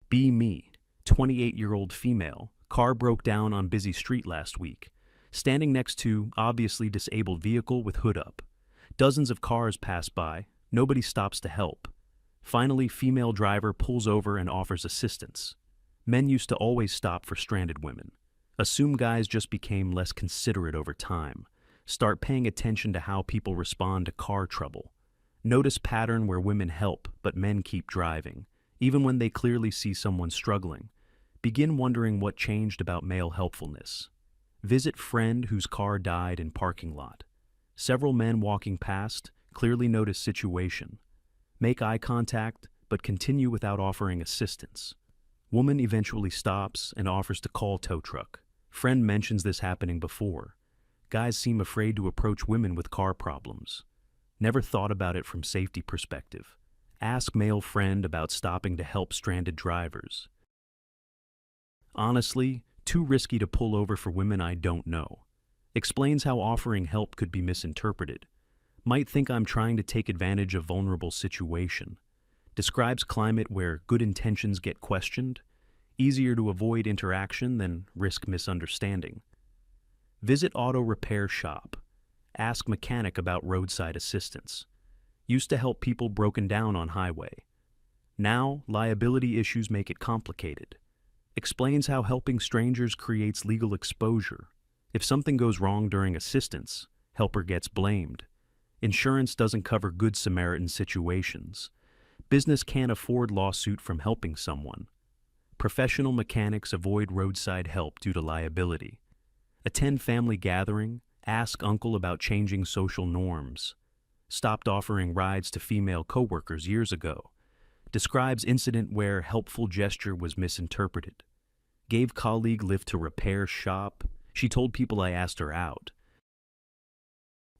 Be me, 28-year-old female, car broke down on busy street last week. Standing next to obviously disabled vehicle with hood up. Dozens of cars pass by, nobody stops to help. Finally, female driver pulls over and offers assistance. Men used to always stop for stranded women. Assume guys just became less considerate over time. Start paying attention to how people respond to car trouble. Notice pattern where women help, but men keep driving, even when they clearly see someone struggling. Begin wondering what changed about male helpfulness. Visit friend whose car died in parking lot. Several men walking past clearly notice situation. Make eye contact, but continue without offering assistance. Woman eventually stops and offers to call tow truck. Friend mentions this happening before. Guys seem afraid to approach women with car problems. Never thought about it from safety perspective. Ask male friend about stopping to help stranded drivers. Honestly, too risky to pull over for women I don't know. Explains how offering help could be misinterpreted. Might think I'm trying to take advantage of vulnerable situation. Describes climate where good intentions get questioned. Easier to avoid interaction than risk misunderstanding. Visit auto repair shop. Ask mechanic about roadside assistance. Used to help people broken down on highway. Now, liability issues make it complicated. Explains how helping strangers creates legal exposure. If something goes wrong during assistance, helper gets blamed. Insurance doesn't cover Good Samaritan situations. Business can't afford lawsuit from helping someone. Professional mechanics avoid roadside help due to liability. Attend family gathering, ask uncle about changing social norms. Stopped offering rides to female coworkers years ago. Describes incident where helpful gesture was misinterpreted. Gave colleague lift to repair shop. She told people I asked her out.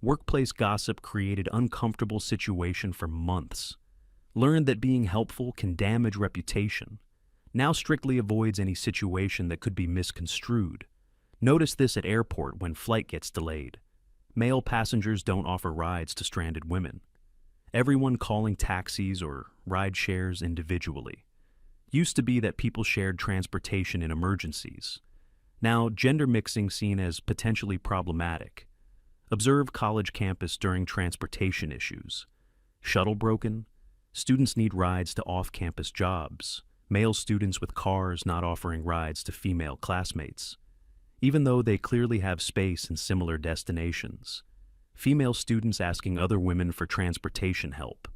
Workplace gossip created uncomfortable situation for months. Learned that being helpful can damage reputation. Now strictly avoids any situation that could be misconstrued. Notice this at airport when flight gets delayed. Male passengers don't offer rides to stranded women. Everyone calling taxis or ride shares individually. Used to be that people shared transportation in emergencies. Now, gender mixing seen as potentially problematic. Observe college campus during transportation issues. Shuttle broken. Students need rides to off-campus jobs. Male students with cars not offering rides to female classmates. Even though they clearly have space in similar destinations. Female students asking other women for transportation help.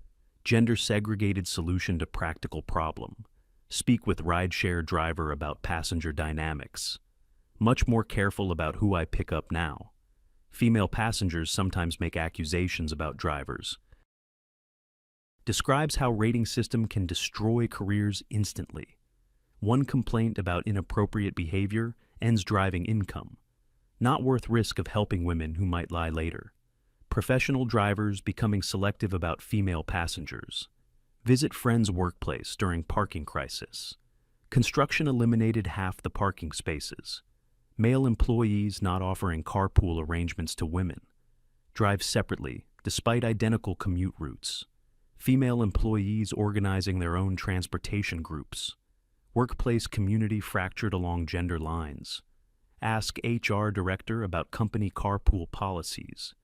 Gender-segregated solution to practical problem. Speak with rideshare driver about passenger dynamics. Much more careful about who I pick up now. Female passengers sometimes make accusations about drivers. Describes how rating system can destroy careers instantly. One complaint about inappropriate behavior ends driving income. Not worth risk of helping women who might lie later. Professional drivers becoming selective about female passengers. Visit friend's workplace during parking crisis. Construction eliminated half the parking spaces. Male employees not offering carpool arrangements to women. Drive separately, despite identical commute routes. Female employees organizing their own transportation groups. Workplace community fractured along gender lines. Ask HR director about company carpool policies.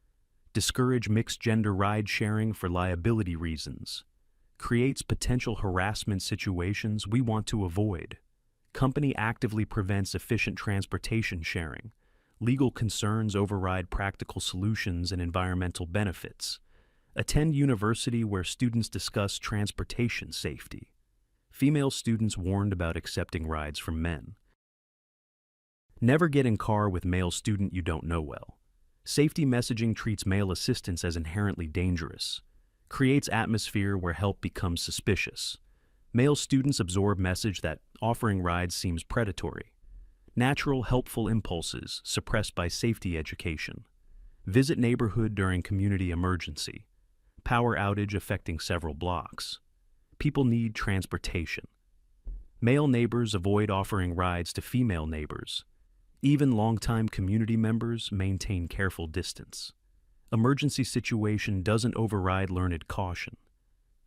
Discourage mixed-gender ride-sharing for liability reasons. Creates potential harassment situations we want to avoid. Company actively prevents efficient transportation sharing. Legal concerns override practical solutions and environmental benefits. Attend university where students discuss transportation safety. Female students warned about accepting rides from men. Never get in car with male student you don't know well. Safety messaging treats male assistance as inherently dangerous. Creates atmosphere where help becomes suspicious. Male students absorb message that offering rides seems predatory. Natural, helpful impulses suppressed by safety education. Visit neighborhood during community emergency. Power outage affecting several blocks. People need transportation. Male neighbors avoid offering rides to female neighbors. Even longtime community members maintain careful distance. Emergency situation doesn't override learned caution.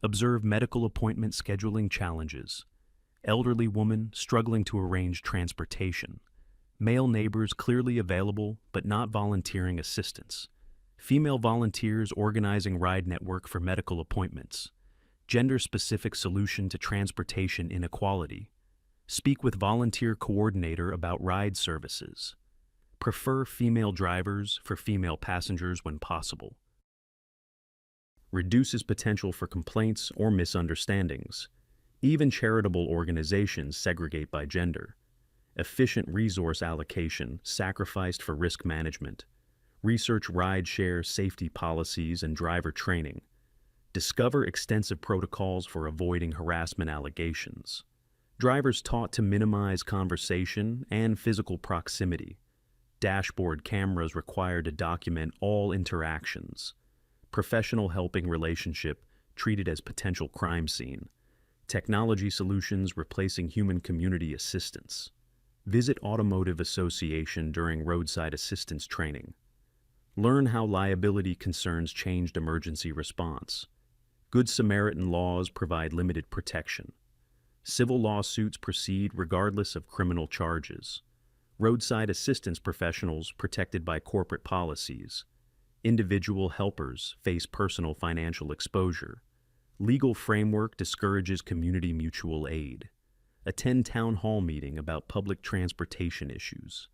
Observe medical appointment scheduling challenges. Elderly woman struggling to arrange transportation. Male neighbors clearly available but not volunteering assistance. Female volunteers organizing ride network for medical appointments. Gender-specific solution to transportation inequality. Speak with volunteer coordinator about ride services. Prefer female drivers for female passengers when possible. Reduces potential for complaints or misunderstandings. Even charitable organizations segregate by gender. Efficient resource allocation sacrificed for risk management. Research ride-share safety policies and driver training. Discover extensive protocols for avoiding harassment allegations. Drivers taught to minimize conversation and physical proximity. Dashboard cameras required to document all interactions. Professional helping relationship treated as potential crime scene. Technology solutions replacing human community assistance. Visit Automotive Association during roadside assistance training. Learn how liability concerns changed emergency response. Good Samaritan laws provide limited protection. Civil lawsuits proceed regardless of criminal charges. Roadside assistance professionals protected by corporate policies. Individual helpers face personal financial exposure. Legal framework discourages community mutual aid. Attend town hall meeting about public transportation issues.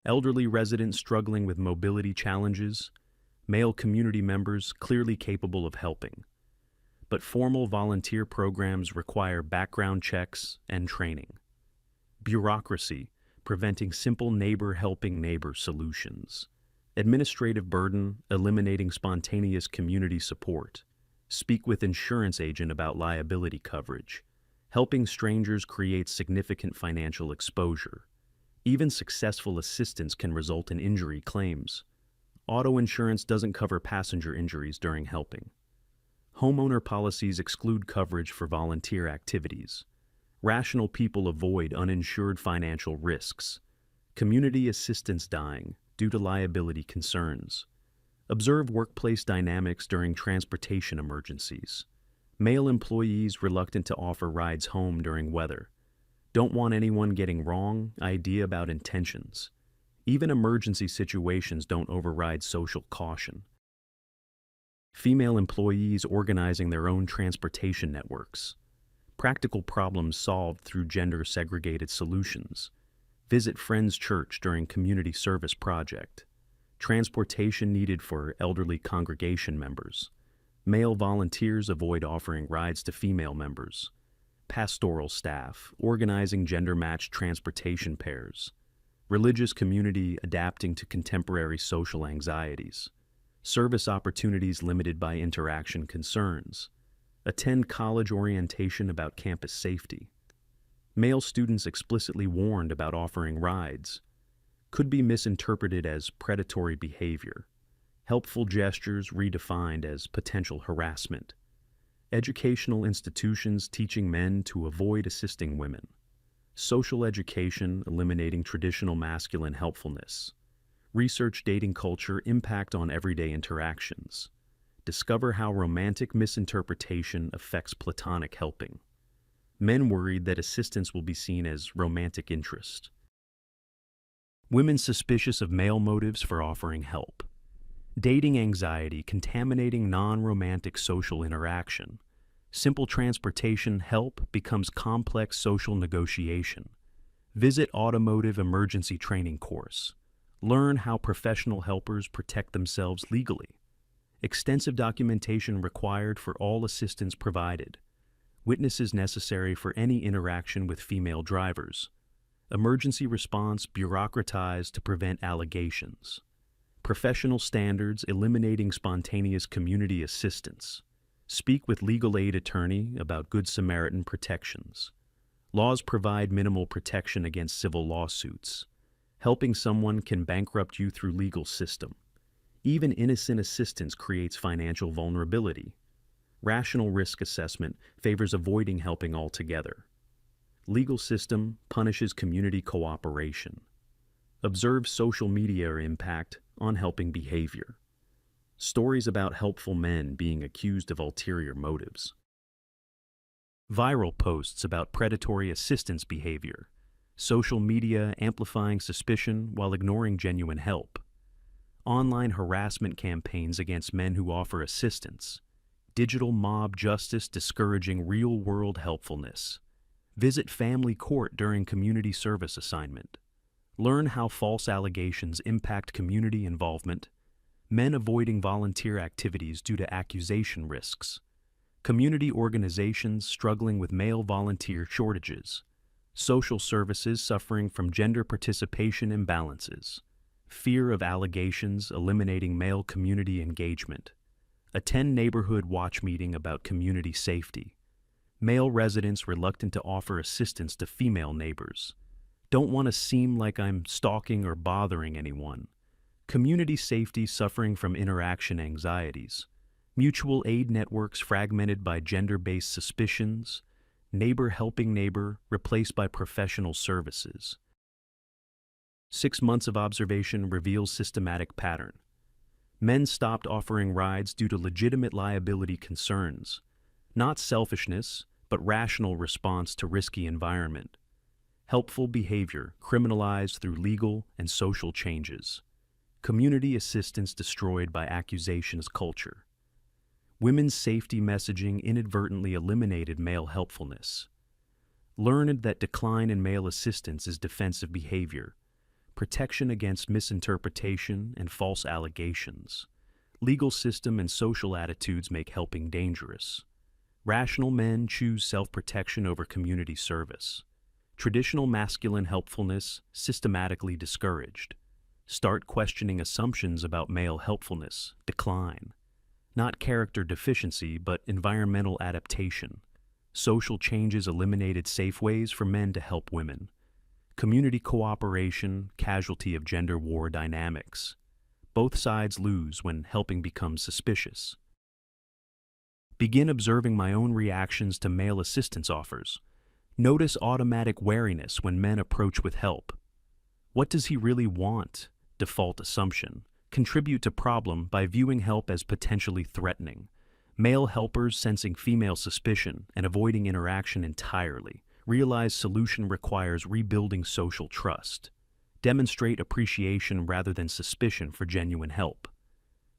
Elderly residents struggling with mobility challenges. Male community members clearly capable of helping. But formal volunteer programs require background checks and training. Bureaucracy preventing simple neighbor helping neighbor solutions. Administrative burden eliminating spontaneous community support. Speak with insurance agent about liability coverage. Helping strangers creates significant financial exposure. Even successful assistance can result in injury claims. Auto insurance doesn't cover passenger injuries during helping. Homeowner policies exclude coverage for volunteer activities. Rational people avoid uninsured financial risks. Community assistance dying due to liability concerns. Observe workplace dynamics during transportation emergencies. Male employees reluctant to offer rides home during weather. Don't want anyone getting wrong idea about intentions. Even emergency situations don't override social caution. Female employees organizing their own transportation networks. Practical problems solved through gender-segregated solutions. Visit Friends Church during community service project. Transportation needed for elderly congregation members. Male volunteers avoid offering rides to female members. Pastoral staff organizing gender-matched transportation pairs. Religious community adapting to contemporary social anxieties. Service opportunities limited by interaction concerns. Attend college orientation about campus safety. Male students explicitly warned about offering rides. Could be misinterpreted as predatory behavior. Helpful gestures redefined as potential harassment. Educational institutions teaching men to avoid assisting women. Social education eliminating traditional masculine helpfulness. Research dating culture impact on everyday interactions. Discover how romantic misinterpretation affects platonic helping. Men worried that assistance will be seen as romantic interest. Women suspicious of male motives for offering help. Dating anxiety contaminating non-romantic social interaction. Simple transportation help becomes complex social negotiation. Visit Automotive Emergency Training course. Learn how professional helpers protect themselves legally. Extensive documentation required for all assistance provided. Witnesses necessary for any interaction with female drivers. Emergency response bureaucratized to prevent allegations. Professional standards eliminating spontaneous community assistance. Speak with legal aid attorney about Good Samaritan protections. Laws provide minimal protection against civil lawsuits. Helping someone can bankrupt you through legal system. Even innocent assistance creates financial vulnerability. Rational risk assessment favors avoiding helping altogether. Legal system punishes community cooperation. Observe social media impact on helping behavior. Stories about helpful men being accused of ulterior motives. Viral posts about predatory assistance behavior. Social media amplifying suspicion while ignoring genuine help. Online harassment campaigns against men who offer assistance. Digital mob justice discouraging real-world helpfulness. Visit family court during community service assignment. Learn how false allegations impact community involvement. Men avoiding volunteer activities due to accusation risks. Community organizations struggling with male volunteer shortages. Social services suffering from gender participation imbalances. Fear of allegations eliminating male community engagement. Attend neighborhood watch meeting about community safety. Male residents reluctant to offer assistance to female neighbors. Don't want to seem like I'm stalking or bothering anyone. Community safety suffering from interaction anxieties. Mutual aid networks fragmented by gender-based suspicions. Neighbor helping neighbor replaced by professional services. 6 months of observation reveals systematic pattern. Men stopped offering rides due to legitimate liability concerns. Not selfishness, but rational response to risky environment. Helpful behavior criminalized through legal and social changes. Community assistance destroyed by accusations culture. Women's safety messaging inadvertently eliminated male helpfulness. Learned that decline in male assistance is defensive behavior. Protection against misinterpretation and false allegations. Legal system and social attitudes make helping dangerous. Rational men choose self-protection over community service. Traditional masculine helpfulness systematically discouraged. Start questioning assumptions about male helpfulness, decline. Not character deficiency, but environmental adaptation. Social changes eliminated safe ways for men to help women. Community cooperation, casualty of gender war dynamics. Both sides lose when helping becomes suspicious. Begin observing my own reactions to male assistance offers. Notice automatic wariness when men approach with help. What does he really want? Default assumption. Contribute to problem by viewing help as potentially threatening. Male helpers sensing female suspicion and avoiding interaction entirely. Realize solution requires rebuilding social trust. Demonstrate appreciation rather than suspicion for genuine help.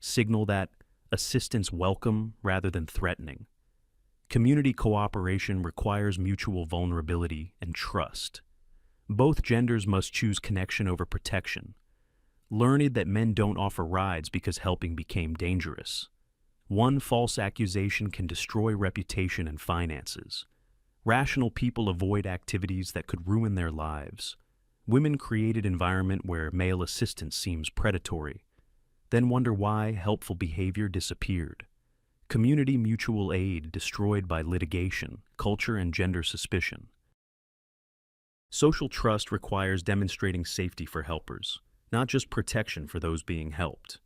Signal that assistance welcome rather than threatening. Community cooperation requires mutual vulnerability and trust. Both genders must choose connection over protection. Learned that men don't offer rides because helping became dangerous. One false accusation can destroy reputation and finances. Rational people avoid activities that could ruin their lives. Women created environment where male assistance seems predatory. Then wonder why helpful behavior disappeared. Community mutual aid destroyed by litigation, culture, and gender suspicion. Social trust requires demonstrating safety for helpers, not just protection for those being helped.